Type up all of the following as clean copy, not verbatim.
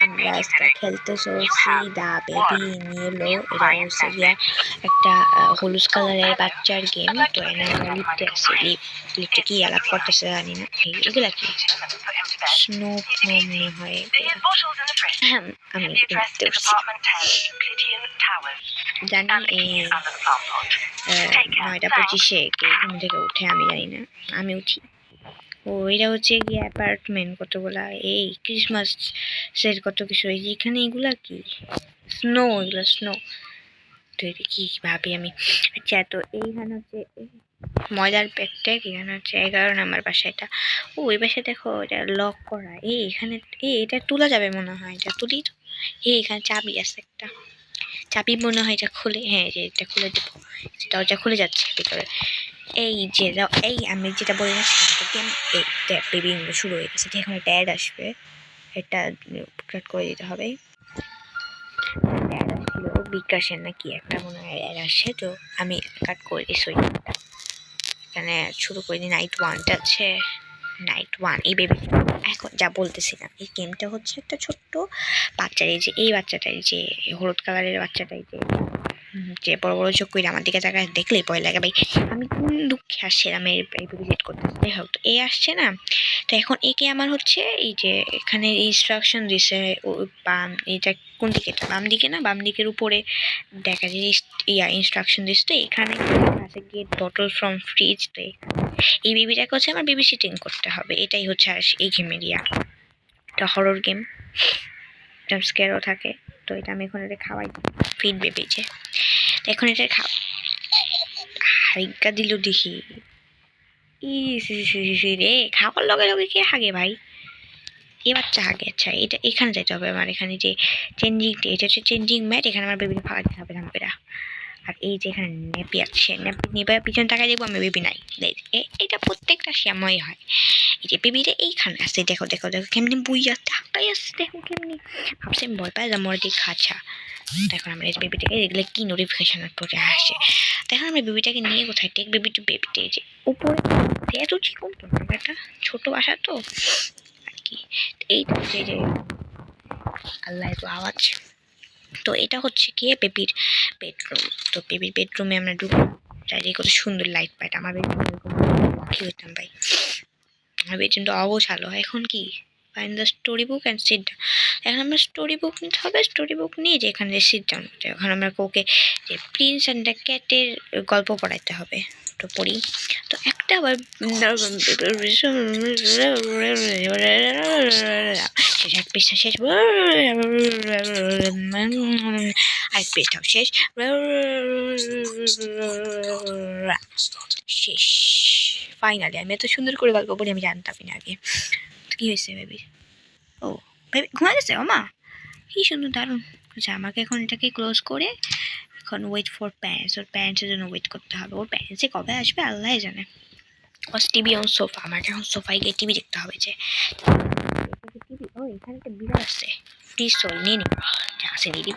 আমরা আজকে খেলতেছি দা বেবি নিয়ে এটা হচ্ছে গিয়া একটা হলুদ কালারের বাচ্চার গেম। তো এনে আমরা লিফটে আছি, লিফটে কি আলাপ করতেছে জানি না। এগুলা কি স্নো মনে হয়, আমি লিফটে উঠছি জানি 9:25 কে ঘুম থেকে উঠে আমি জানি না, আমি উঠি। ও এটা হচ্ছে গিয়ে অ্যাপার্টমেন্ট কতগুলা, এই ক্রিসমাস সেট কত কিছু। এখানে এগুলা কি স্নো, এগুলা স্নো। তো এটা কি ভাবি আমি। আচ্ছা, তো এইখানে হচ্ছে ময়দার প্যাকটেক, এখানে হচ্ছে 11 নম্বর বাসাটা। ও এই বাসায় দেখো এটা লক করা। এখানে এটা তোলা যাবে মনে হয়, এটা তুলি তো। এখানে চাবি আছে একটা, চাবি মনে হয় এটা খুলে, হ্যাঁ যে এটা খুলে দেবো, দরজা খুলে যাচ্ছে ভিতরে। এই যে এই আমি যেটা বলি না এই বেবি শুরু হয়ে গেছে। এখন একটা অ্যাড আসবে, এটা কাট করে দিতে হবে। অ্যাড আসছিল বিকাশের নাকি একটা মনে হয় অ্যাড আসছে, তো আমি কাট করে দিই। এখানে শুরু করে দিই। নাইট 1টা আছে, নাইট 1 এই বেবি। এখন যা বলতেছি না, এই গেমটা হচ্ছে একটা ছোট্ট বাচ্চার, এই যে এই বাচ্চাটাই, যে হলুদ কালারের বাচ্চাটাই, যে বড় বড় চোখ করে আমার দিকে তাকায়, দেখলেই ভয় লাগে ভাই। আমি কোন দুঃখে আসছিলাম এই ভিজিট করতে। যাই হোক, তো এই আসছে না, তো এখন একে আমার হচ্ছে এই যে এখানে ইনস্ট্রাকশন দিছে, এটা কোন দিকে, বাম দিকে না, বাম দিকের উপরে দেখা যায় ইনস্ট্রাকশন দিচ্ছে। তো এখানে আছে গেট বটল ফ্রম ফ্রিজ। তো এই বেবিটাকে হচ্ছে আমার বেবি সিটিং করতে হবে, এটাই হচ্ছে এই গেমের এটা হরর গেম, জাম্প স্ক্যারও থাকে। তো এটা আমি এখন এটা খাওয়াই, ফিড বেবি যে এখন এটা হাইকা দিল দেখি। রে খাওয়ার লগে লগে কে হাগে ভাই, এ বাচ্চা হাগে। আচ্ছা, এটা এখানে যাইতে হবে আমার, এখানে যে চেঞ্জিং, এটা হচ্ছে চেঞ্জিং ম্যাট, এখানে আমার বেবিকে খাওয়াতে হবে ধামপেরা। আর এই যে এখানে নেপি আছে, নেপি নিবে পিছন তাকাই দেখবো আমি বেবি নাই। এটা প্রত্যেকটা শ্যাময় হয়। এই যে বেবিটা এইখানে আছে, দেখো দেখো দেখো কেমনি বুইয়া তাকাই আছে, দেখো কেমনি। ভাবছি আমি ভয় পাই যাবো ওর দিকে খাচ্ছা। দেখো আমরা এই বেবিটাকে দেখলে কি নোটিফিকেশন পড়ে আসে। দেখো আমরা বেবিটাকে নিয়ে কোথায়, টেক বেবি টু বেবিতে, এই যে উপরে এত চিকন তো একটা ছোট বাসা তো আর কি। এইটা হচ্ছে যে আল্লাহ এত আওয়াজ। তো এটা হচ্ছে গিয়ে বেবির বেডরুম। তো বেবির বেডরুমে আমরা ঢুকলাম, চারিদিকে কত সুন্দর লাইট পাইট। আমার বেডরুম কি হইতাম ভাই, আমার বেডরুমটা অগোছালো। এখন কি find the story book and sit down. এখন আমরা স্টোরি বুক নিতে হবে, স্টোরি বুক নিয়ে যে এখানে সিট ডাউন হচ্ছে। এখন আমরা ওকে যে প্রিন্স অ্যান্ড দ্য ক্যাটের গল্প পড়াইতে হবে। তো পড়ি, তো একটা আবার শেষ, এক পৃষ্ঠা শেষ, আরেক পৃষ্ঠাও শেষ, শেষ। ফাইনালি আমি এত সুন্দর করে গল্প পড়ি আমি জানতামই না আগে। কি হয়েছে বেবি? ও বেবি ঘুমা গেছে ও মা, কি সুন্দর দারুণ। আচ্ছা, আমাকে এখন এটাকে ক্লোজ করে এখন ওয়েট ফর প্যারেন্টস, ওর প্যারেন্টসের জন্য ওয়েট করতে হবে। ওর প্যারেন্টসে কবে আসবে আল্লাহ জানে। ওর টিভি অন সোফা, আমাকে এখন সোফায় গিয়ে টিভি দেখতে হবে। যে টিভি, ও এখানে একটা বিড়াল আসছে, প্লিজ চল নিয়ে নি আসে দিদি।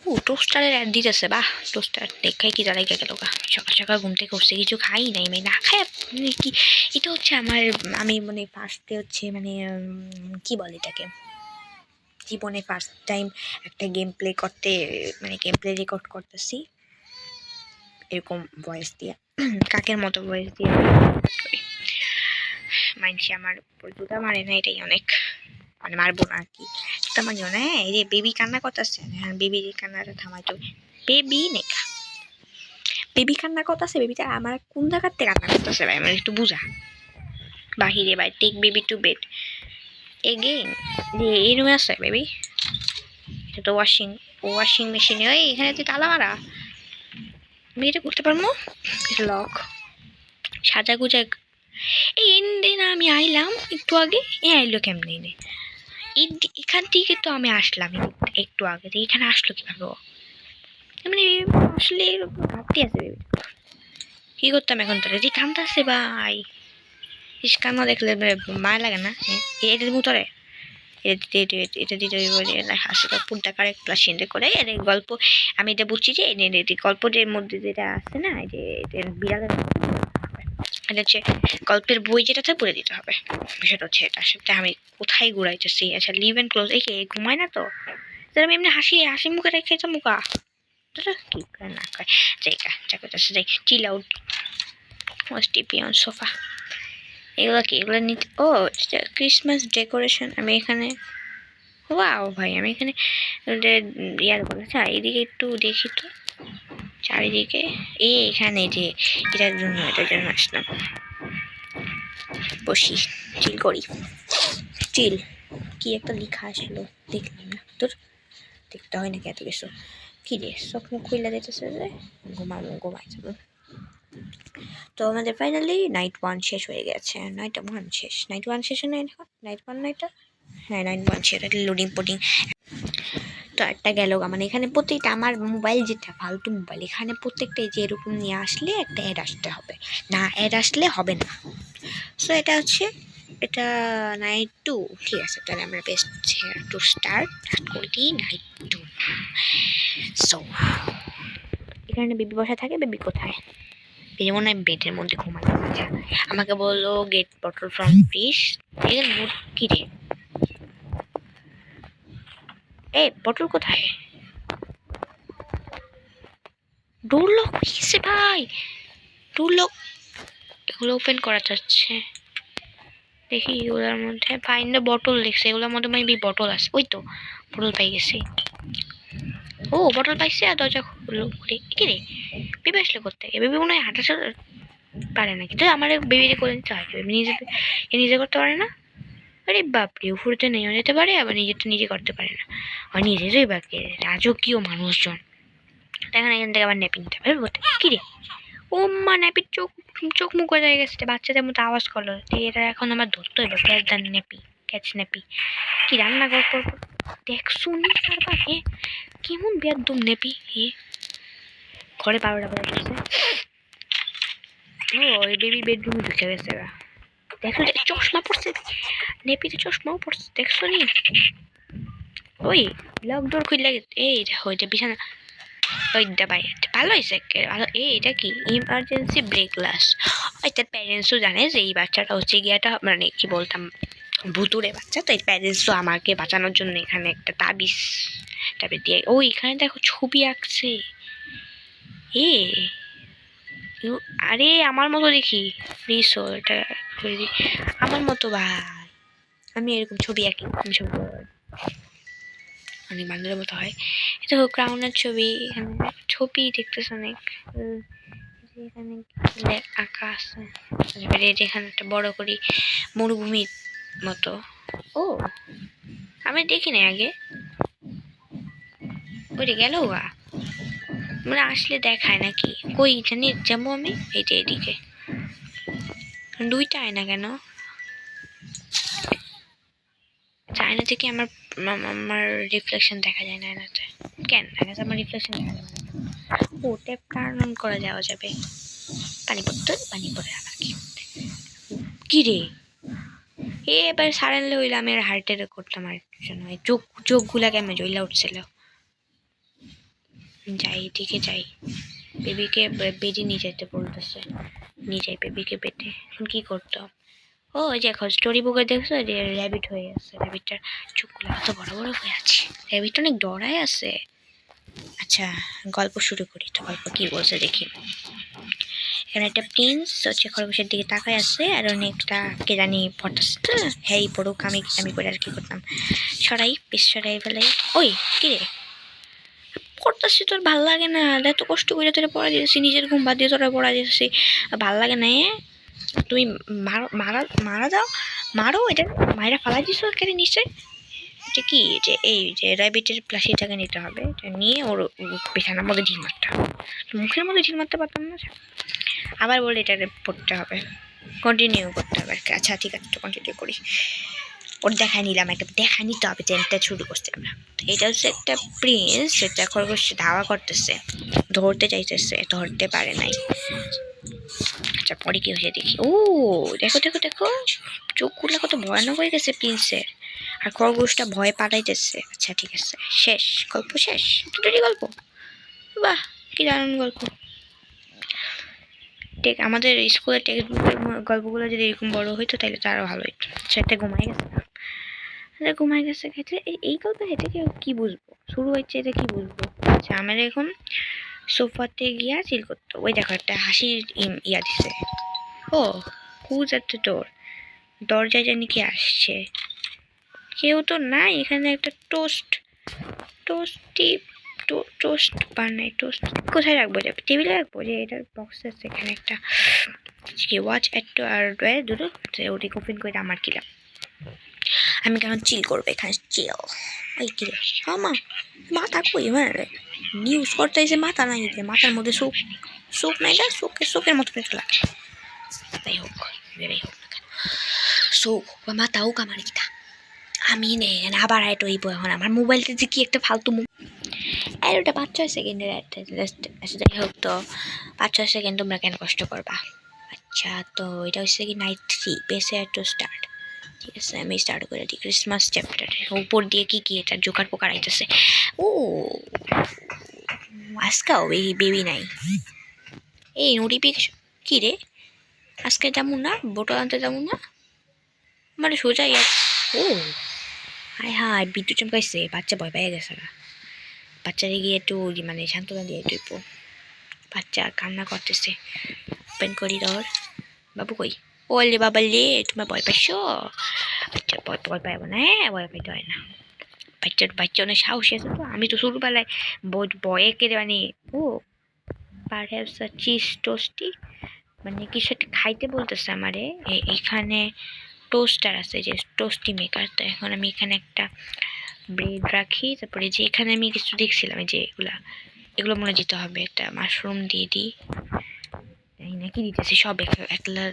ও টোস্টারের অ্যাড দিতেছে, বাহ টোস্টার দেখাই কি দাঁড়াই গেল গা। সকাল সকাল ঘুম থেকে উঠছে, কিছু খাই নাই, মানে না খাই মানে কি। এটা হচ্ছে আমার, আমি মানে ফার্স্টে হচ্ছে মানে কি বলে এটাকে, জীবনে ফার্স্ট টাইম একটা গেম প্লে করতে, মানে গেম প্লে রেকর্ড করতেছি এরকম ভয়েস দিয়ে, কাকের মতো ভয়েস দিয়ে মাইনসে আমার উপর জুতা মারে না, এটাই অনেক, মানে মারবো না আর কি, জুতা মারি না। হ্যাঁ, এই যে বেবি কান্না করতেছে, হ্যাঁ বেবি কান্নাটা থামাই তো। বেবি নেকা, বেবি কান্না করতেছে, বেবিটা আমার কোন জায়গাতে কান্না করতেছে ভাই, আমার একটু বুঝা। বাহিরে ভাই, take baby to bed again. যে এই রুমে আছে বেবি, এটা তো ওয়াশিং মেশিনে। ওই এখানে তুই তালা মারা, আমি এটা করতে পারবো লক সাজা গুজা। এই এনে না আমি আইলাম একটু আগে, এ আইলো কেমনে এনে, এখান থেকে তো আমি আসলাম একটু আগে, তো এখানে আসলো কিভাবে? মানে আসলে এরকম ঘাটতি আছে। কি করতাম এখন তাহলে, যে কান্দা আছে ভাই, ইস কান্না দেখলে মায়া লাগে না? এটার মতরে এটা দিতে হাসিটা পুনটা কারেক্ট ক্লাস করে এর গল্প। আমি এটা বুঝছি যে গল্পের মধ্যে যেটা আছে না, যে বিড়ালের এটা হচ্ছে গল্পের বই যেটাতে পড়ে দিতে হবে। বিষয়টা হচ্ছে এটার সাথে আমি কোথায় ঘুরাইতেছি। আচ্ছা লিভ অ্যান্ড ক্লোজ, এই ঘুমায় না তো, আমি এমনি হাসি মুখে রেখে মুখা কি করে না করে জায়গা যা করতেছে যাই চিল আউট টিপি অন সোফা। এগুলো কি, এগুলো নিতে, ও ক্রিসমাস ডেকোরেশন। আমি এখানে ওয়াও ভাই, আমি এখানে ইয়ার বলেছে এইদিকে একটু দেখি তো চারিদিকে। এখানে যে এটার জন্য আসলাম, বসি চিল করি। চিল কি একটা লেখা আসলো দেখলাম না, তোর দেখতে হয় নাকি এত কিছু। কি রে চোখ মুখ খুইলা দিতেছে যে ঘুমাই যাবো। তো আমাদের ফাইনালি নাইট 1 শেষ হয়ে গেছে। নাইট 1 শেষ, নাইট 1 শেষ না, নাইট 1 নাইটটা, হ্যাঁ নাইট 1 শেষ। লোডিং পোডিং তো একটা গেল। মানে এখানে প্রত্যেকটা আমার মোবাইল যেটা ফালতু মোবাইল, এখানে প্রত্যেকটাই যে এরকম নিয়ে আসলে একটা অ্যাড আসতে হবে, না অ্যাড আসলে হবে না। সো এটা হচ্ছে এটা নাইট 2। ঠিক আছে, তাহলে আমরা বেস্ট টু স্টার্ট করি নাইট 2। সো এখানে বেবি বসা থাকে। বেবি কোথায়? বেবি মনে হয় বেডের মধ্যে ঘুমানো। আমাকে বললো গেট বটল ফ্রম ফিশ। কি রে বটল কোথায়? ডোর লক হয়েছে ভাই, ডোর লক। এগুলো ওপেন করা যাচ্ছে, দেখি এগুলোর মধ্যে ফাইন্ড দ্য বটল লিখছে, এগুলোর মধ্যে মেবি বটল আছে। ওই তো বটল পাই গেছি। ও বটল পাইছে আর দরজা খুললো। কি রে বেবি আসলে করতে বেবি মনে হয় হাঁটা পারে না, কিন্তু আমার বেবিকে করে নিতে হয়। বেবি নিজে করতে পারে না। আরে বাপরে, উপরতে নেই যেতে পারে, আবার নিজেরটা নিজে করতে পারে না, আর নিজেরই বাকি রাজকীয় মানুষজন। দেখেন এখান থেকে আবার নেপি নিতে পারবে। কি রে ও মা, নেপির চোখ মুখ হয়ে গেছে, বাচ্চাদের মতো আওয়াজ করলো। এটা এখন আমার ধরতে হইলো, catch the nappy, catch nappy. কি রান্না করবো দেখছো নি পারবা? কেমন বেদম নেপি ঘরে 12টা বাজে। ও এই বেবি বেডরুমে ঢুকে গেছে। দেখো চশমা পড়ছে, নেপিতে চশমাও পড়ছে, দেখছো নি? ওই লক ডোর খুললে এই দেখো এটা বিছানা। ওইটা ভাই ভালো হয়েছে ভালো। এটা কি ইমার্জেন্সি ব্রেক গ্লাস। ওই তার প্যারেন্টসও জানে যে এই বাচ্চাটা হচ্ছে গিয়াটা, মানে কি বলতাম ভুতুরে বাচ্চা। তো এই প্যারেন্টসও আমাকে বাঁচানোর জন্য এখানে একটা তাবিজ দিয়ে। ও এখানে দেখো ছবি আঁকছে। আরে আমার মতো দেখি প্লিজ, এটা করে দিই আমার মতো ভাই। আমি এরকম ছবি আঁকি, আমি ছবি অনেক বান্ধবের মতো হয়। এটা ক্রাউনের ছবি, এখানে ছবি দেখতেছে অনেক, এখানে আঁকা আছে। এখানে একটা বড় করি মরুভূমির মতো। ও আমি দেখি না আগে, ওইটা গেল গা, মানে আসলে দেখায় নাকি কই জানি যাবো আমি। এইটা এদিকে দুইটা আয়না কেন? আয়না থেকে আমার রিফ্লেকশন দেখা যায় না আয়নাতে। কেন আয়নাতে আমার রিফ্লেকশন দেখা যাবে না? ও ট্যাপ টার্ন অন করা যাওয়া যাবে। পানি পড়তে পানি পড়ে আবার কি রে এবার সারেনলে হইলে আমি আর হার্টের করতাম আর জন্য চোখগুলা কেমন জ্বলা উঠছিল। যাই এদিকে যাই, বেবিকে বেডে নিয়ে যেতে বলতেছে, নিয়ে যাই বেবিকে বেডে। এখন কি করতো? ও দেখো স্টোরি বুকে দেখছো যে র্যাবিট হয়ে আছে, র্যাবিটটার চোখগুলো কত বড় বড় হয়ে আছে, র্যাবিটটা অনেক ডরায় আছে। আচ্ছা গল্প শুরু করি তো, গল্প কি বলছে দেখি। এখানে একটা প্রিন্স হচ্ছে খরগোশের দিকে তাকায় আছে, আর অনেকটা কে জানি পটাস তো হ্যাঁ পড়ুক, আমি করে আর কি করতাম, সরাই পিস সরাই ফেলাই। ওই কি রে পড়তাছি, তোর ভাল লাগে না? এত কষ্ট করে তোরা পড়া দিয়েছি, নিজের ঘুম বাদ দিয়ে তোরা পড়া দিয়েছি, ভাল লাগে না? তুমি মারা দাও, মারো এটা, মায়েরা ফালাই দিছো এখানে নিচে। এটা কি যে এই যে র্যাবিটের প্লাসিটাকে নিতে হবে, এটা নিয়ে ওর বিছানার মধ্যে ঢিল মারতে হবে। মুখের মধ্যে ঢিল মারতে পারতাম না, আবার বলে এটা পড়তে হবে, কন্টিনিউ করতে হবে। আচ্ছা ঠিক আছে তো কন্টিনিউ করি। ওর দেখা নিলাম, একটা দেখা নিতে হবে, ট্রেনটা শুরু করছি আমরা। এটা হচ্ছে একটা প্রিন্স, যেটা খরগোশ ধাওয়া করতেছে, ধরতে চাইতেছে, ধরতে পারে নাই। আচ্ছা পরে কি হয়েছে দেখি। ও দেখো দেখো দেখো চোখগুলো কত ভয়ানক হয়ে গেছে প্রিন্সের, আর খরগোশটা ভয় পাঠাইতেছে। আচ্ছা ঠিক আছে শেষ, গল্প শেষ, দুটোরই গল্প। বাহ কি দারুণ গল্প। আমাদের স্কুলের টেক্সট বুকের গল্পগুলো যদি এরকম বড় হইতো তাহলে তো আরো ভালো হইতো। সেটা ঘুমাই গেছে ঘুমাই গেছে খেতে এই গল্প এটা কি বুঝবো শুরু হচ্ছে এটা কি বুঝবো। আচ্ছা আমার এখন সোফাতে গিয়া চিল করতো। ওই দেখো একটা হাসির ইয়া দিছে। ও হুজ এট দ্য ডোর, দরজায় জানি কি আসছে, কেউ তো নাই এখানে। একটা টোস্টি টোস্ট বানাই। টোস্ট কোথায় রাখবো? এটা টেবিলে রাখবো? যে এটার বক্স আছে এখানে একটা কি ওয়াচ একটু আর দুটো ওটি ওপেন করে আমার কিলাম। আমি কেমন চিল করবো এখানে চিল। ওই কিরে মা মাথা কই মানে নিউজ করতে এসে মাথা নাই, মাথার মধ্যে শোক নাই না, শোকের মতো পেটে লাগে। তাই হোক ভেবেই হোক না কেন শোক হোক বা মাথা হোক আমার কিতা আমি নে আবার হাইট হইব। এখন আমার মোবাইলটা যে কি একটা ফালতু আর ওটা 5-6 সেকেন্ডের যাই হোক। তো 5-6 সেকেন্ড তোমরা কেন কষ্ট করবা? আচ্ছা তো এটা হচ্ছে কি নাইট 3 পেসে টু স্টার্ট। ঠিক আছে আমি স্টার্ট করে দিই ক্রিসমাস চ্যাপ্টার। উপর দিয়ে কি এটা জোকার পোকার আইতেছে। ও আজকাও বেবি নাই। এই নোটিফিকেশন কি রে? আজকে যাবো না বোতল আনতে যাবো না মানে সোজা ও হায় হায় বিদ্যুৎ চমকাইছে। বাচ্চা ভয় পেয়ে গেছে না। বাচ্চারে গিয়ে একটু মানে সান্ত্বনা দিয়ে একটু। বাচ্চা কান্না করতেছে। ওপেন করি দর। বাবু কই? ওলে বাবা লে তোমার ভয় পাইছো? আচ্ছা ভয় পাইব না। হ্যাঁ ভয় পাইতে হয় না। বাচ্চা অনেক সাহসী আছে তো। আমি তো ছোটবেলায় ভয়ে কেড়ে মানে ও পারহ্যাপস চিজ টোস্টি মানে কিছু একটা খাইতে বলতেছে আমারে। এখানে টোস্টার আছে যে টোস্টি মেকার। তো এখন আমি এখানে একটা ব্রেড রাখি। তারপরে যে এখানে আমি কিছু দেখছিলাম যে এগুলো মনে দিতে হবে। একটা মাশরুম দিয়ে দিই নাকি দিতেছি সব একলা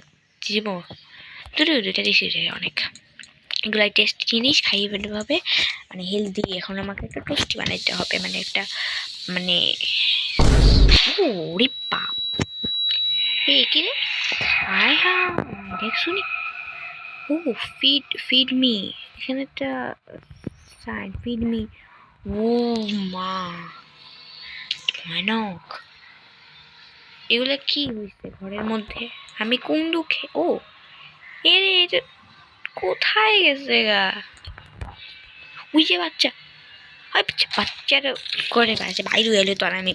দিব দুটা দিছি অনেক। এগুলাই টেস্ট জিনিস খাইয়ে ফেলতে হবে মানে হেলদি। এখন আমাকে একটা টোস্টি বানাইতে হবে মানে একটা মানে ওরে বাপ এই কি রে? হায় হায় দেখ শুনি। ও ফিড মি এখানে একটা সাইন ফিড মি। ও মা ভয়ানক। এগুলা কি হয়েছে ঘরের মধ্যে? আমি কোন দুঃখে ও এরে এটা কোথায় গেছে গা? ওই যে বাচ্চা বাচ্চার করে গেছে বাইরে এলে তো আর আমি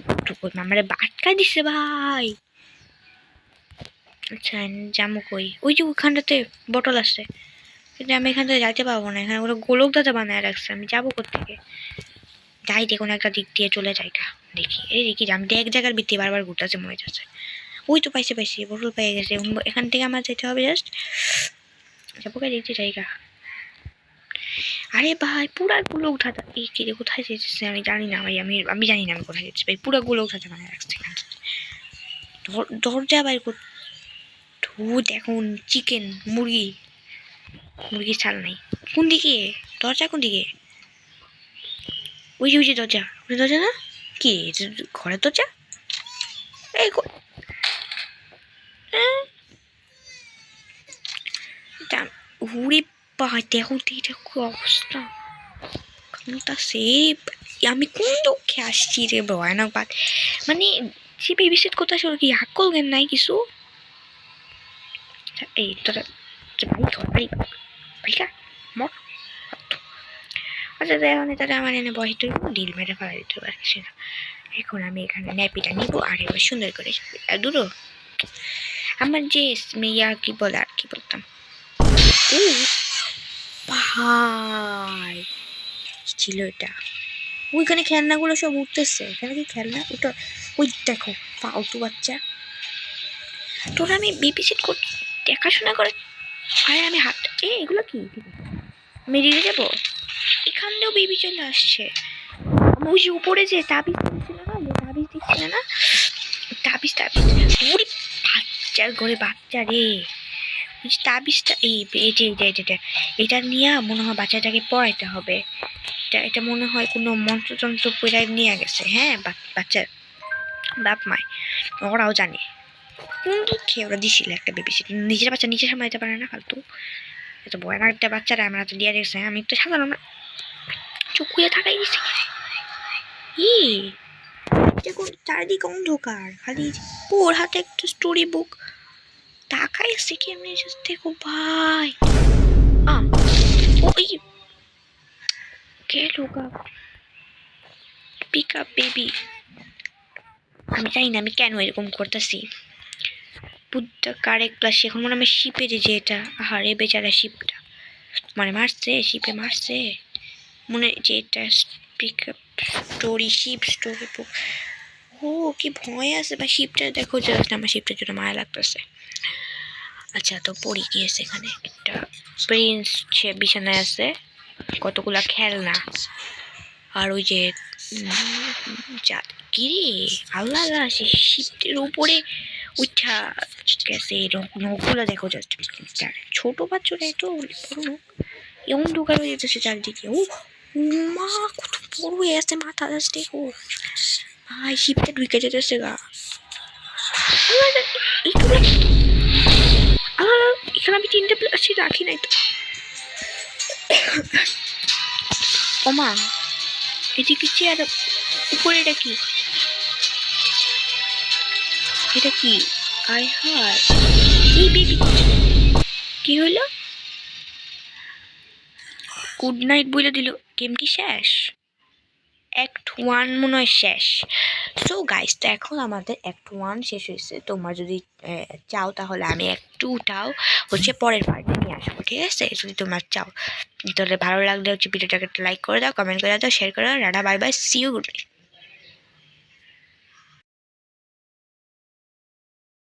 আমার বাটকা দিছে ভাই। আচ্ছা জামু কই? ওই যে ওখানটাতে বটল আছে কিন্তু আমি এখান থেকে যাইতে পারবো না। এখানে ওরা গোলক দাদা বানায় রাখছে। আমি যাবো কোথেকে? যাই দেখুন একটা দিক দিয়ে চলে যাইটা দেখি। এই দেখি আমি এক জায়গার ভিত্তি বারবার ঘুরতেছে মনে যাচ্ছে। ওই তো পাইছে বোতল পেয়ে গেছে। এখান থেকে আমার যেতে হবে জাস্ট যাবো কে দেখতে জায়গা। আরে ভাই পুরাগুলো উঠাতে এই কিরে কোথায় যেতেছে আমি জানি না ভাই। আমি জানি না আমি কোথায় যেতেছি ভাই। পুরাগুলো উঠাতে মানে রাখছে দরজা বাইর করতে। দেখুন চিকেন মুরগির ছাল নাই। কোন দিকে দরজা? কোন দিকে? ওই যে দরজা না কি ঘরের দরজা? এই উড়ে পাই দেখো এটা কি অবস্থা। আমি কোন দুঃখে আসছি রে ভয়ানক বাদ মানে যে বেবিসিট কোথায় ছিল কি হাক করবেন নাই কিছু। এই তোরা আচ্ছা এখন তারা আমার এনে বসে তুই ডিল মেরে ফেলা দিতে পারছি না। এখন আমি এখানে ন্যাপিটা নিবো আর এবার সুন্দর করে দূরো আমার যে মেয়া কি বলে আর কি বলতাম। ও ভাই ছিল এটা? ওইখানে খেলনাগুলো সব উঠতেছে। এখানে কি খেলনা ওটা? ওই দেখো ফালতু বাচ্চা। তোরা আমি বেবিসিট দেখাশোনা করে আরে আমি হাত এগুলো কি আমি রেগে যাবো? এখান দিয়েও বেবি চলে আসছে। ওই যে উপরে যে তাবিজ দিচ্ছিল না, যে তাবিজ দিচ্ছিল না, তাবিজ ওরে বাচ্চার ঘরে বাচ্চা রে। তাবিজটা এটা নিয়ে মনে হয় বাচ্চাটাকে পড়াইতে হবে। এটা মনে হয় কোনো মন্ত্রতন্ত্র পড়াই নিয়ে গেছে। হ্যাঁ বাচ্চার বাপ মায় ওরাও জানে কোন দুঃখে ওরা দিছিল একটা বেবিসিট। নিজের বাচ্চা নিজে সামলাইতে পারে না ফালতু। এত ভয়ানক একটা বাচ্চারা আমরা তো দিয়ে দেখছে। আমি তো সাধারণ না চোখ খুলে থাকাই দিচ্ছি। চারিদিকে অন্ধকার খালি ওর হাতে একটা স্টোরি বুক, তাকাই আছে কেমনি, জাস্ট দেখো ভাই। ওই গেল গা, পিক আপ বেবি। আমি জানি না আমি কেন এরকম করতেছি। বুদ্ধা কারেক্ট প্লাস এখন মনে আমি শিপে যে এটা, আহারে বেচারা শিপটা মানে মারছে, শিপে মারছে মনে যে এটা pick up story, ship story book. ও কি ভয় আছে বা শিপটা দেখো, জাস্ট আমার শিপটার জন্য মায়া লাগতেছে। আচ্ছা তো পড়ি কি আছে এখানে, একটা প্রিন্স সে বিছানায় আছে, কতগুলা খেলনা, আর ওই যে কি রে আল্লাহ আল্লাহ, সে শিপটির উপরে উঠা গেছে। নখগুলো দেখো জাস্ট, ছোট বাচ্চারা এত বড় নখ, এমন ঢোকার হয়ে যেতেছে চারিদিকে। ও মা কত বড় হয়ে আছে মাথা, জাস্ট দেখো ভাই, শিপটা ঢুকে যেতেছে গা। এখানে আমি 3টে প্লাসি রাখি নাই তো। ওমা এদিকে চেয়ার উপরে, এটা কি, এটা কি, আয় হায় এই বেবি, কি হইলো? গুড নাইট বলে দিল। গেম কি শেষ? অ্যাক্ট 1 মনে হয় শেষ। সো গাইস, তো এখন আমাদের অ্যাক্ট 1 শেষ হয়েছে। তোমরা যদি চাও তাহলে আমি অ্যাক্ট 2টাও হচ্ছে পরের পার্টে নিয়ে আসবো, ঠিক আছে? যদি তোমরা চাও তাহলে, ভালো লাগলে হচ্ছে ভিডিওটাকে একটা লাইক করে দাও, কমেন্ট করে দাও, শেয়ার করে দাও। Tata bye bye, see you, good night.